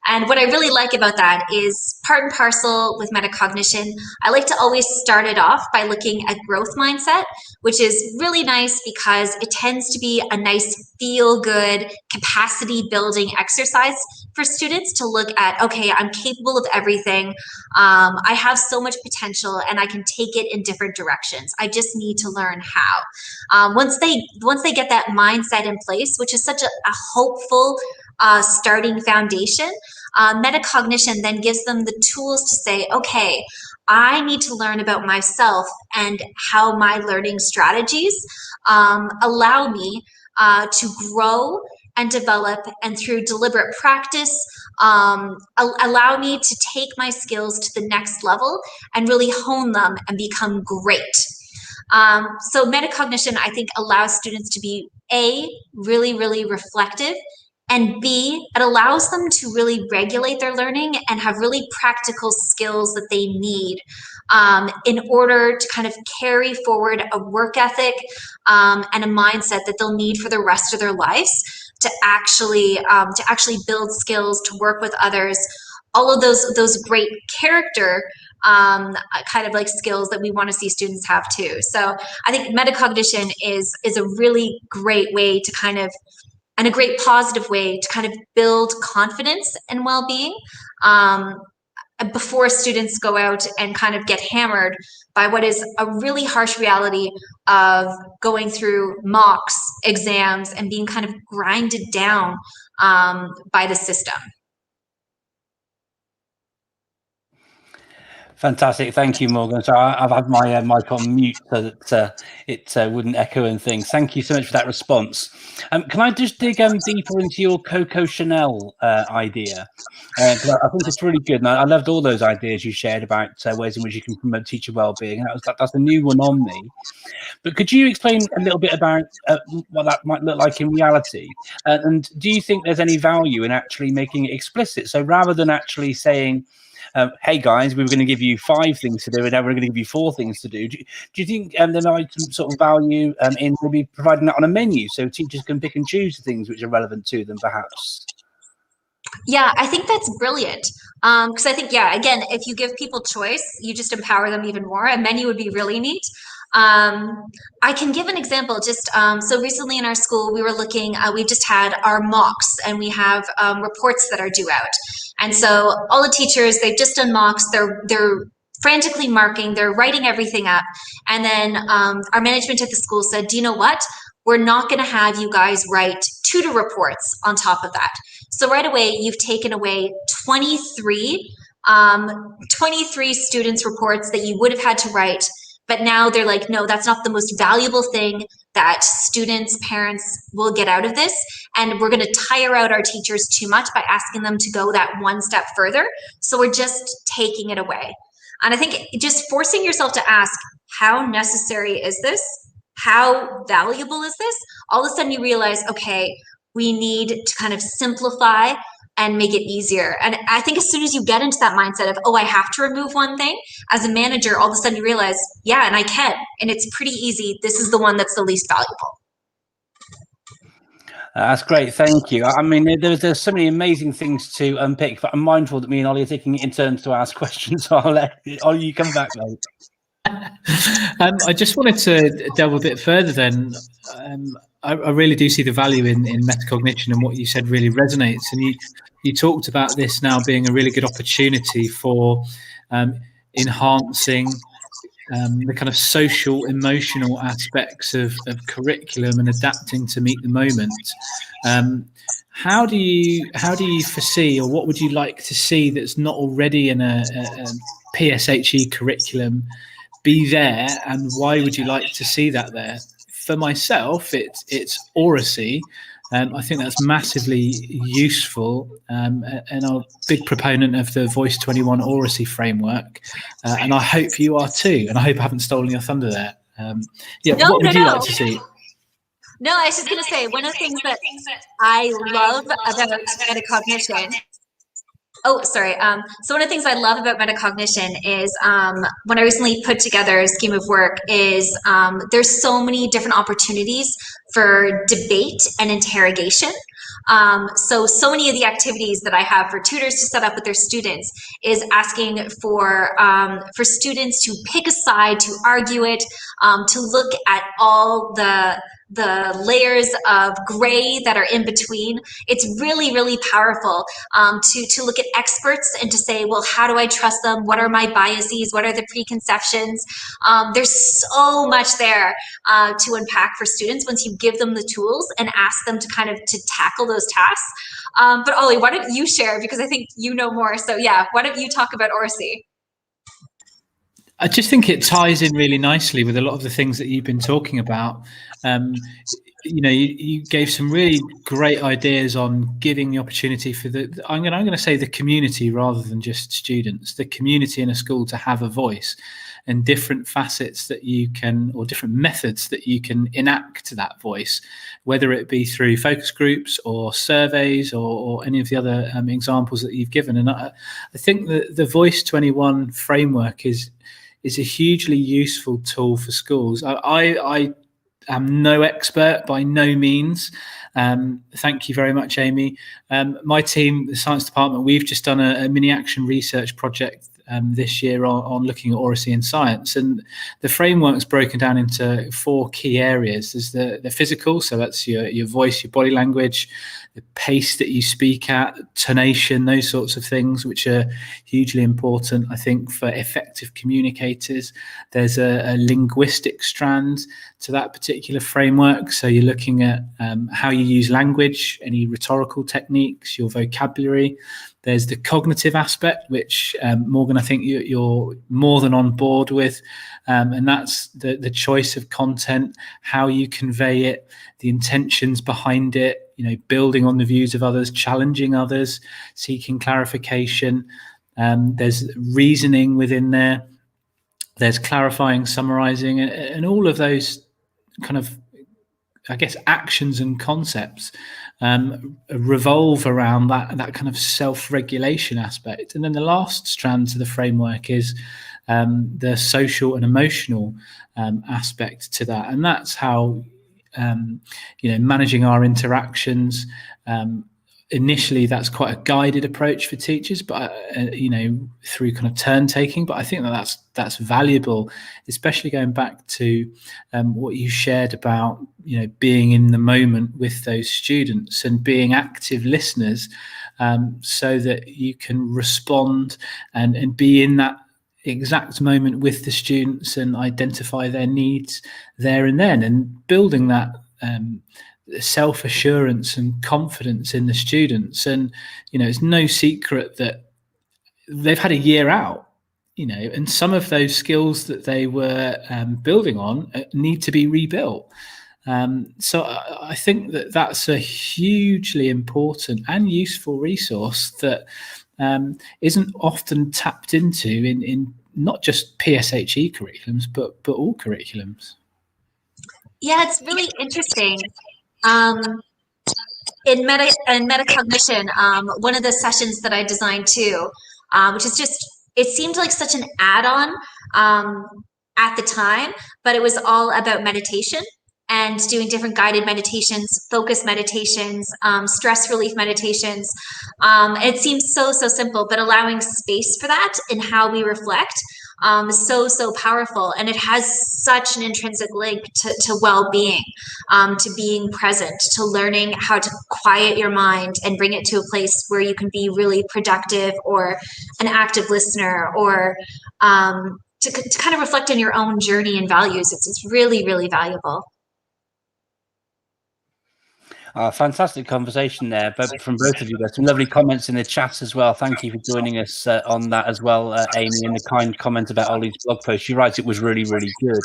C: And what I really like about that is part and parcel with metacognition. I like to always start it off by looking at growth mindset, which is really nice because it tends to be a nice feel-good capacity building exercise for students to look at, okay, I'm capable of everything. I have so much potential and I can take it in different directions. I just need to learn how. Once they get that mindset in place, which is such a hopeful starting foundation, metacognition then gives them the tools to say, okay, I need to learn about myself and how my learning strategies allow me to grow and develop, and through deliberate practice, allow me to take my skills to the next level and really hone them and become great. So metacognition, I think, allows students to be A, really, really reflective, and B, it allows them to really regulate their learning and have really practical skills that they need in order to kind of carry forward a work ethic and a mindset that they'll need for the rest of their lives to actually build skills, to work with others, all of those great character kind of like skills that we want to see students have too. So I think metacognition is a really great way to kind of, and a great positive way to kind of build confidence and well-being before students go out and kind of get hammered by what is a really harsh reality of going through mocks, exams, and being kind of grinded down by the system.
A: Fantastic, thank you, Morgan. So I've had my mic on mute so that it wouldn't echo and things. Thank you so much for that response. Can I just dig deeper into your Coco Chanel idea? I think it's really good, and I loved all those ideas you shared about ways in which you can promote teacher wellbeing. And that's a new one on me. But could you explain a little bit about what that might look like in reality? And do you think there's any value in actually making it explicit? So rather than actually saying, hey guys, we were going to give you 5 things to do, and now we're going to give you 4 things to do. Do you think there might be some sort of value in maybe providing that on a menu so teachers can pick and choose the things which are relevant to them, perhaps?
C: Yeah, I think that's brilliant. Because I think, yeah, again, if you give people choice, you just empower them even more. A menu would be really neat. I can give an example. Just so recently in our school, we were looking, we just had our mocks, and we have reports that are due out. And so all the teachers, they've just done mocks, they're frantically marking, they're writing everything up. And then our management at the school said, do you know what? We're not going to have you guys write tutor reports on top of that. So right away, you've taken away 23 students' reports that you would have had to write. But now they're like, no, that's not the most valuable thing that students, parents will get out of this. And we're going to tire out our teachers too much by asking them to go that one step further. So we're just taking it away. And I think just forcing yourself to ask, how necessary is this? How valuable is this? All of a sudden you realize, okay, we need to kind of simplify and make it easier. And I think as soon as you get into that mindset of, oh, I have to remove one thing, as a manager, all of a sudden you realize, yeah, and I can, and it's pretty easy. This is the one that's the least valuable.
A: That's great, thank you. I mean, there's so many amazing things to unpick, but I'm mindful that me and Olly are taking it in turns to ask questions, so I'll let Olly, you come back, mate.
B: I just wanted to delve a bit further then. I really do see the value in metacognition, and what you said really resonates. And you talked about this now being a really good opportunity for enhancing the kind of social, emotional aspects of curriculum and adapting to meet the moment. How do you foresee, or what would you like to see that's not already in a PSHE curriculum be there, and why would you like to see that there? For myself, it's Orisi. I think that's massively useful, and I'm a big proponent of the Voice 21 Orisi framework, and I hope you are too, and I hope I haven't stolen your thunder there. What would you like to see?
C: No, I was just going to say, one of the things that I love about metacognition. Oh, sorry. So one of the things I love about metacognition is when I recently put together a scheme of work is there's so many different opportunities for debate and interrogation. So many of the activities that I have for tutors to set up with their students is asking for students to pick a side, to argue it, to look at all the layers of gray that are in between. It's really, really powerful to look at experts and to say, well, how do I trust them? What are my biases? What are the preconceptions? There's so much there to unpack for students once you give them the tools and ask them to kind of to tackle those tasks. But Olly, why don't you share? Because I think you know more. So yeah, why don't you talk about Orisi?
B: I just think it ties in really nicely with a lot of the things that you've been talking about. You gave some really great ideas on giving the opportunity for I'm going to say the community rather than just students, the community in a school to have a voice, and different facets that you can, or different methods that you can enact that voice, whether it be through focus groups or surveys or any of the other examples that you've given. And I think that the Voice 21 framework is a hugely useful tool for schools. I am no expert by no means. Thank you very much, Amy. My team, the science department, we've just done a mini action research project this year on looking at Orisi in science, and the framework's broken down into 4 key areas. There's the physical, so that's your voice, your body language, the pace that you speak at, tonation, those sorts of things, which are hugely important, I think, for effective communicators. There's a linguistic strand to that particular framework, so you're looking at how you use language, any rhetorical techniques, your vocabulary. There's the cognitive aspect, which Morgan, I think you're more than on board with, and that's the choice of content, how you convey it, the intentions behind it, building on the views of others, challenging others, seeking clarification. There's reasoning within there. There's clarifying, summarizing, and all of those kind of, I guess, actions and concepts revolve around that kind of self-regulation aspect. And then the last strand to the framework is the social and emotional aspect to that. And that's how, managing our interactions. Initially, that's quite a guided approach for teachers, but through kind of turn taking. But I think that's valuable, especially going back to what you shared about being in the moment with those students and being active listeners, so that you can respond and be in that exact moment with the students and identify their needs there and then, and building that self-assurance and confidence in the students. And it's no secret that they've had a year out, and some of those skills that they were building on need to be rebuilt. So I think that that's a hugely important and useful resource that isn't often tapped into in not just PSHE curriculums, but all curriculums.
C: Yeah, it's really interesting. In metacognition, one of the sessions that I designed too, which is just, it seemed like such an add-on at the time, but it was all about meditation. and doing different guided meditations, focus meditations, stress relief meditations. It seems so simple, but allowing space for that in how we reflect is so powerful. And it has such an intrinsic link to well-being, to being present, to learning how to quiet your mind and bring it to a place where you can be really productive or an active listener, or to kind of reflect on your own journey and values. It's really valuable.
A: Fantastic conversation there, but from both of you. There's some lovely comments in the chat as well. Thank you for joining us on that as well, Amy, and the kind comment about Olly's blog post. You're right, it was really good.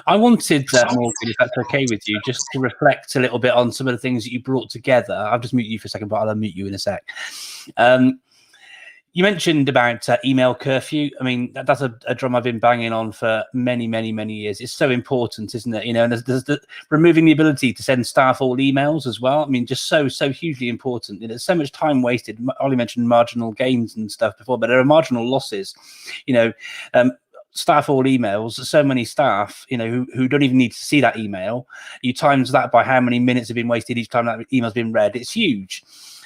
A: I wanted, Morgan, if that's okay with you, just to reflect a little bit on some of the things that you brought together. I'll just mute you for a second, but I'll unmute you in a sec. You mentioned about email curfew. I mean, that's a drum I've been banging on for many years. It's so important, isn't it? You know, and there's removing the ability to send staff all emails as well. I mean, just so hugely important. You know, there's so much time wasted. Olly mentioned marginal gains and stuff before, but there are marginal losses. You know, staff all emails, so many staff, you know, who don't even need to see that email. You times that by how many minutes have been wasted each time that email's been read. It's huge.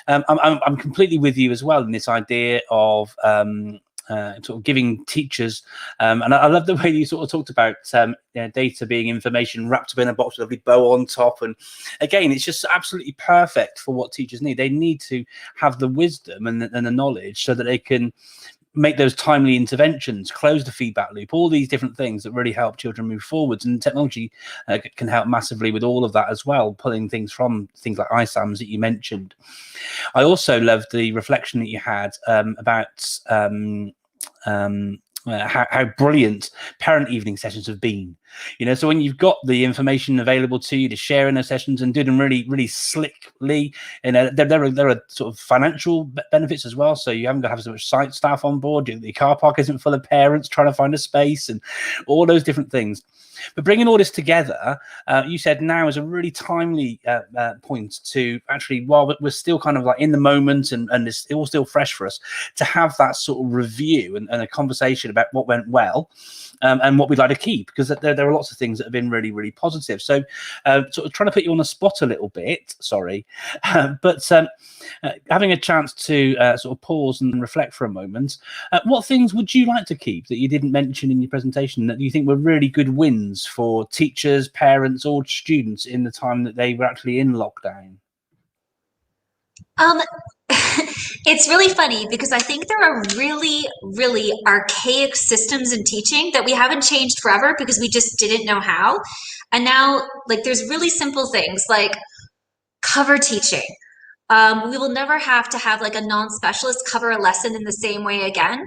A: I'm completely with you as well in this idea of sort of giving teachers, and I love the way you sort of talked about data being information wrapped up in a box with a lovely bow on top. And again, it's just absolutely perfect for what teachers need. They need to have the wisdom and the knowledge so that they can make those timely interventions, close the feedback loop, all these different things that really help children move forwards. And technology can help massively with all of that as well, pulling things from things like ISAMs that you mentioned. I also loved the reflection that you had about how brilliant parent evening sessions have been. You know, so when you've got the information available to you to share in those sessions and do them really slickly, you know, there are sort of financial benefits as well. So you haven't got to have so much site staff on board. The car park isn't full of parents trying to find a space and all those different things. But bringing all this together, you said now is a really timely point to actually, while we're still kind of like in the moment and it's all still fresh for us, to have that sort of review and a conversation about what went well and what we'd like to keep, because there are lots of things that have been really positive. So sort of trying to put you on the spot a little bit, sorry, but having a chance to sort of pause and reflect for a moment, what things would you like to keep that you didn't mention in your presentation that you think were really good wins for teachers, parents, or students in the time that they were actually in lockdown?
C: It's really funny because I think there are really archaic systems in teaching that we haven't changed forever because we just didn't know how. And now, like, there's really simple things like cover teaching. We will never have to have like a non-specialist cover a lesson in the same way again.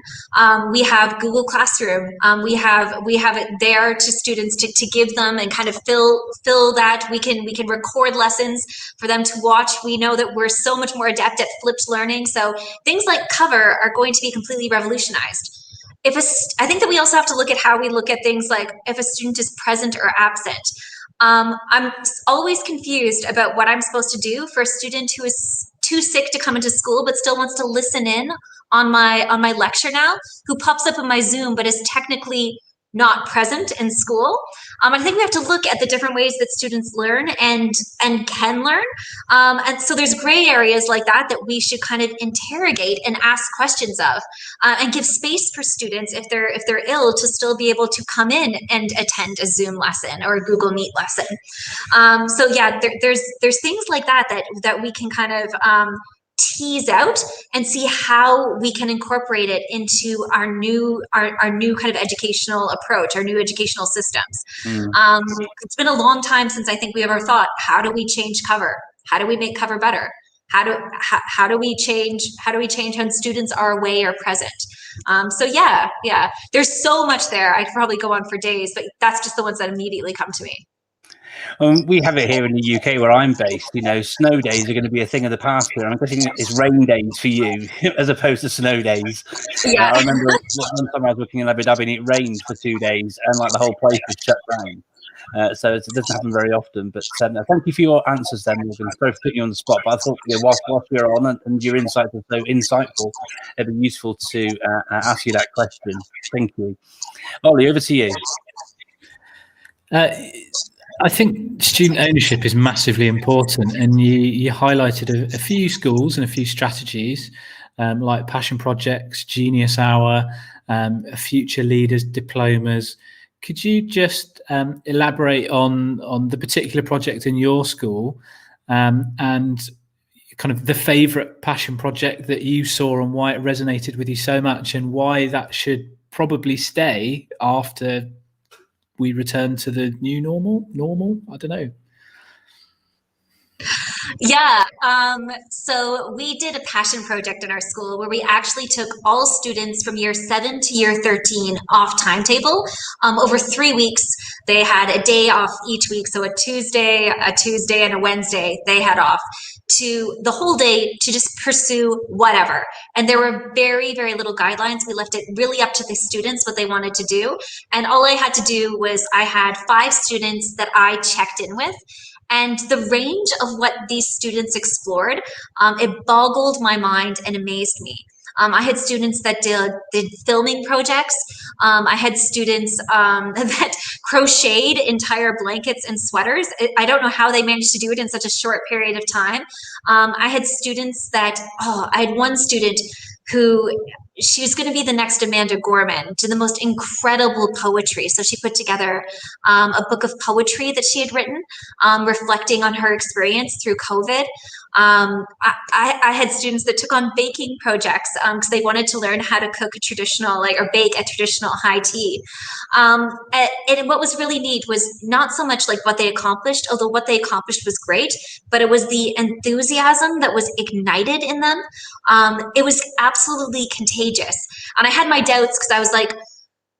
C: We have Google Classroom. We have it there to students to give them and kind of fill that. We can record lessons for them to watch. We know that we're so much more adept at flipped learning. So things like cover are going to be completely revolutionized. I think that we also have to look at how we look at things like if a student is present or absent. I'm always confused about what I'm supposed to do for a student who is too sick to come into school but still wants to listen in on my lecture now, who pops up in my Zoom but is technically not present in school. I think we have to look at the different ways that students learn and can learn. And so there's gray areas like that we should kind of interrogate and ask questions of, and give space for students if they're ill to still be able to come in and attend a Zoom lesson or a Google Meet lesson. So yeah, there's things like that we can kind of tease out and see how we can incorporate it into our new kind of educational approach, our new educational systems. It's been a long time since I think we ever thought, how do we change cover? How do we make cover better? How do we change when students are away or present? So yeah, there's so much there. I could probably go on for days, but that's just the ones that immediately come to me.
A: We have it here in the UK where I'm based. You know, snow days are going to be a thing of the past here. I'm guessing it's rain days for you as opposed to snow days.
C: Yeah.
A: I remember one time I was looking in Abu Dhabi and it rained for 2 days and like the whole place was shut down. So it doesn't happen very often. But thank you for your answers then, Morgan. Sorry for putting you on the spot, but I thought whilst we were on and your insights are so insightful, it'd be useful to ask you that question. Thank you. Olly, over to you.
B: I think student ownership is massively important, and you highlighted a few schools and a few strategies, like passion projects, Genius Hour, future leaders diplomas. Could you just elaborate on the particular project in your school, and kind of the favorite passion project that you saw and why it resonated with you so much, and why that should probably stay after we return to the new normal? I don't know.
C: Yeah, so we did a passion project in our school where we actually took all students from year 7 to year 13 off timetable. Over 3 weeks, they had a day off each week. So a Tuesday, and a Wednesday they had off, to the whole day to just pursue whatever. And there were very, very little guidelines. We left it really up to the students what they wanted to do. And all I had to do was I had 5 students that I checked in with. And the range of what these students explored, it boggled my mind and amazed me. I had students that did filming projects. I had students that crocheted entire blankets and sweaters. I don't know how they managed to do it in such a short period of time. I had students that, I had one student who, she was going to be the next Amanda Gorman, to the most incredible poetry. So she put together a book of poetry that she had written, reflecting on her experience through COVID. I had students that took on baking projects because they wanted to learn how to cook a traditional, or bake a traditional high tea. And what was really neat was not so much like what they accomplished, although what they accomplished was great, but it was the enthusiasm that was ignited in them. It was absolutely contagious. And I had my doubts because I was like,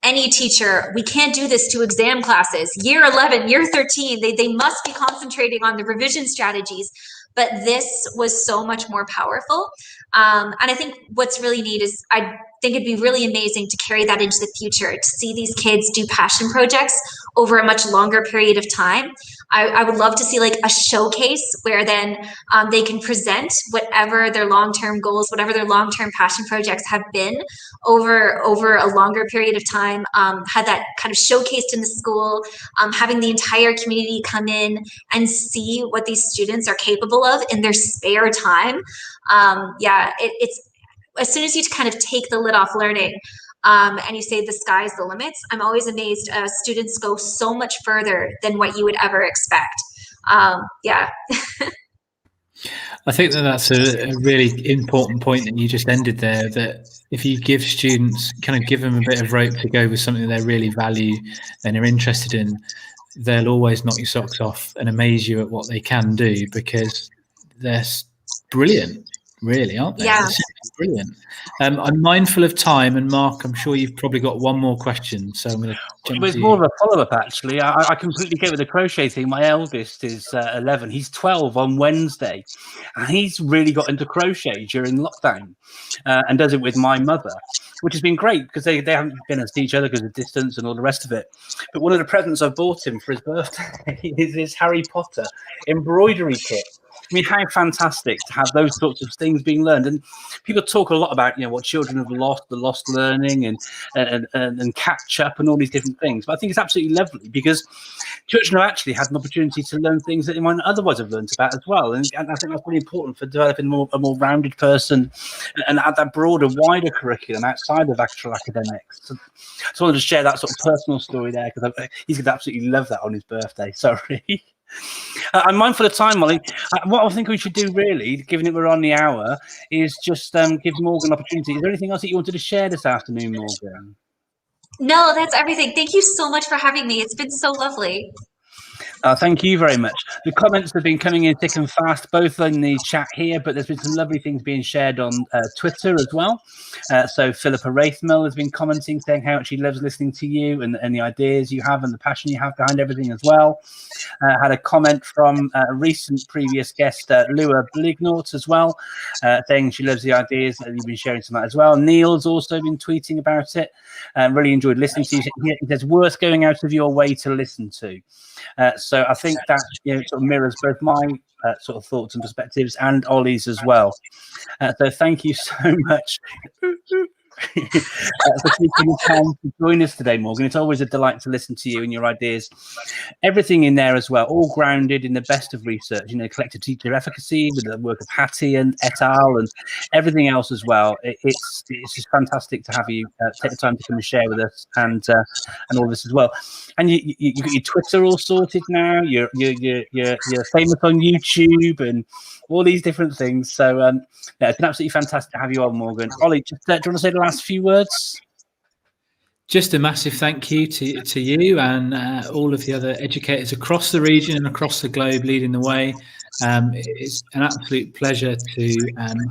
C: any teacher, we can't do this to exam classes. Year 11, year 13, they must be concentrating on the revision strategies. But this was so much more powerful. And I think what's really neat is I think it'd be really amazing to carry that into the future, to see these kids do passion projects over a much longer period of time. I would love to see like a showcase where then they can present whatever their long-term goals, whatever their long-term passion projects have been over a longer period of time, had that kind of showcased in the school, having the entire community come in and see what these students are capable of in their spare time. It's as soon as you kind of take the lid off learning, and you say the sky's the limits, I'm always amazed. Students go so much further than what you would ever expect.
B: I think that's a really important point that you just ended there, that if you give students, kind of give them a bit of rope to go with something they really value and are interested in, they'll always knock your socks off and amaze you at what they can do, because they're brilliant. Really, aren't they?
C: Yeah.
B: Brilliant. I'm mindful of time, and Mark, I'm sure you've probably got one more question, so I'm going to jump
A: It was
B: to
A: more
B: you.
A: of a follow-up, actually. I completely get with the crochet thing. My eldest is 11. He's 12 on Wednesday, and he's really got into crochet during lockdown, and does it with my mother, which has been great because they haven't been to see each other because of distance and all the rest of it. But one of the presents I bought him for his birthday is his Harry Potter embroidery kit. I mean, how fantastic to have those sorts of things being learned. And people talk a lot about, what children have lost, the lost learning and catch up and all these different things. But I think it's absolutely lovely because children have actually had an opportunity to learn things that they might not otherwise have learned about as well. And I think that's really important for developing a more rounded person and add that broader, wider curriculum outside of actual academics. So I just wanted to share that sort of personal story there because he's going to absolutely love that on his birthday. Sorry. I'm mindful of time, Molly. What I think we should do, really, given that we're on the hour, is just give Morgan an opportunity. Is there anything else that you wanted to share this afternoon, Morgan?
C: No, that's everything. Thank you so much for having me. It's been so lovely.
A: Thank you very much. The comments have been coming in thick and fast, both in the chat here, but there's been some lovely things being shared on Twitter as well. So Philippa Wraithmill has been commenting, saying how much she loves listening to you and the ideas you have and the passion you have behind everything as well. Had a comment from a recent previous guest, Lua Blignort, as well, saying she loves the ideas that you've been sharing tonight as well. Neil's also been tweeting about it. Really enjoyed listening to you. He says, worth going out of your way to listen to. So I think that sort of mirrors both my sort of thoughts and perspectives and Olly's as well. So thank you so much. for taking the time to join us today, Morgan. It's always a delight to listen to you and your ideas. Everything in there as well, all grounded in the best of research, collective teacher efficacy with the work of Hattie and et al. And everything else as well. It's just fantastic to have you take the time to come and share with us and all this as well. And you got your Twitter all sorted now. You're famous on YouTube and all these different things. So it's been absolutely fantastic to have you on, Morgan. Olly, just do you want to say the last few words?
B: Just a massive thank you to you and all of the other educators across the region and across the globe leading the way. It's an absolute pleasure to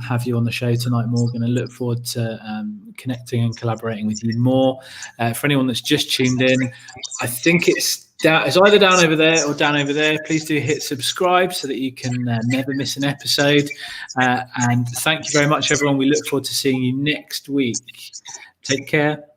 B: have you on the show tonight, Morgan, and look forward to connecting and collaborating with you more. For anyone that's just tuned in, I think it's either down over there or down over there. Please do hit subscribe so that you can never miss an episode. And thank you very much, everyone. We look forward to seeing you next week. Take care.